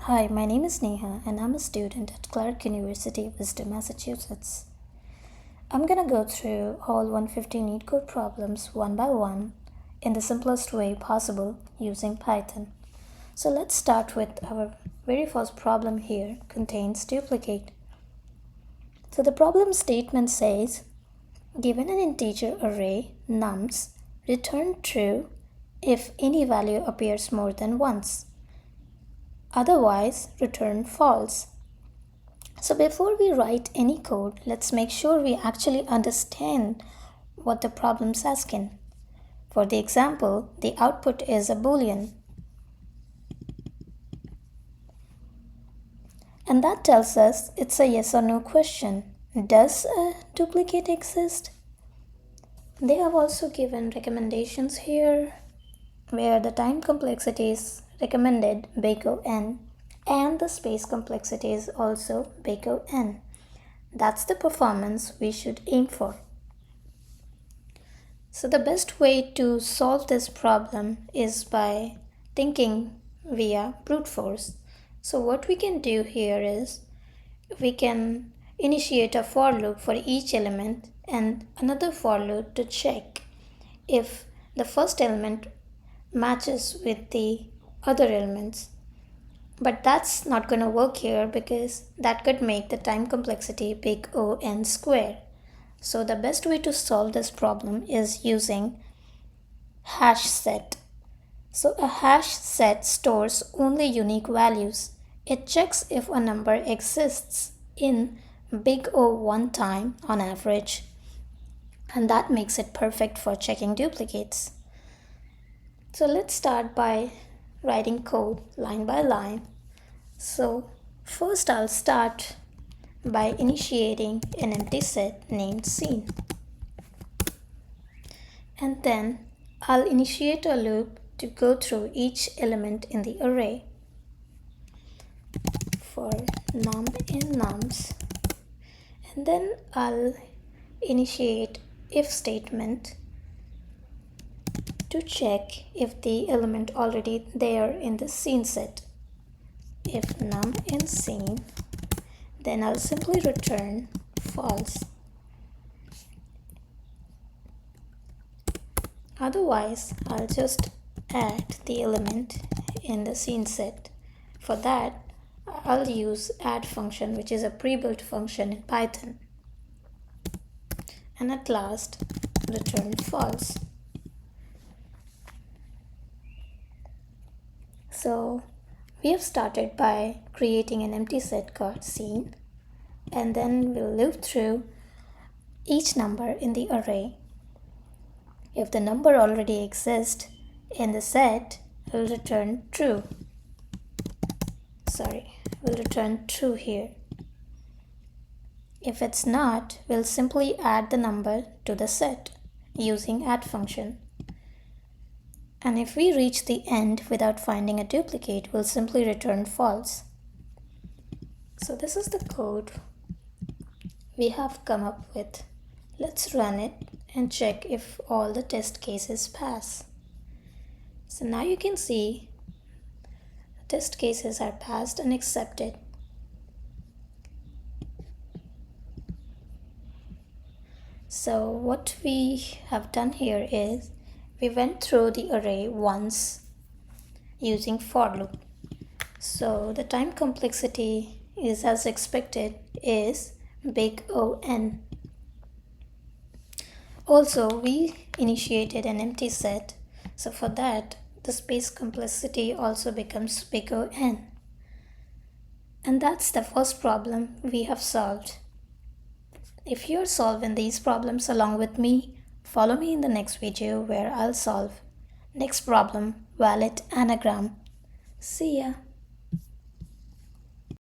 Hi, my name is Neha and I'm a student at Clark University, Worcester, Massachusetts. I'm gonna go through all 150 NeetCode problems one by one in the simplest way possible using Python. So let's start with our very first problem here, contains duplicate. So the problem statement says, given an integer array nums, return true if any value appears more than once. Otherwise, return false. So before we write any code, let's make sure we actually understand what the problem's asking. For the example, the output is a boolean. And that tells us it's a yes or no question. Does a duplicate exist? They have also given recommendations here where the time complexity is recommended big O(n) and the space complexity is also big O(n). That's the performance we should aim for. So the best way to solve this problem is by thinking via brute force. So what we can do here is we can initiate a for loop for each element and another for loop to check if the first element matches with the other elements. But that's not going to work here because that could make the time complexity big O(n) square. So the best way to solve this problem is using hash set. So a hash set stores only unique values. It checks if a number exists in big O one time on average, and that makes it perfect for checking duplicates. So let's start by writing code line by line. So first I'll start by initiating an empty set named scene. And then I'll initiate a loop to go through each element in the array. For num in nums. And then I'll initiate if statement to check if the element already there in the scene set. If num in scene, then I'll simply return false. Otherwise, I'll just add the element in the scene set. For that, I'll use add function, which is a pre-built function in Python. And at last, return false. So we have started by creating an empty set called scene, and then we'll loop through each number in the array. If the number already exists in the set, we'll return true. We'll return true here. If it's not, we'll simply add the number to the set using add function. And if we reach the end without finding a duplicate, we'll simply return false. So this is the code we have come up with. Let's run it and check if all the test cases pass. So now you can see the test cases are passed and accepted. So what we have done here is we went through the array once using for loop. So the time complexity is as expected is big O(n). Also, we initiated an empty set. So for that, the space complexity also becomes big O(n). And that's the first problem we have solved. If you're solving these problems along with me, follow me in the next video where I'll solve next problem, valid anagram. See ya!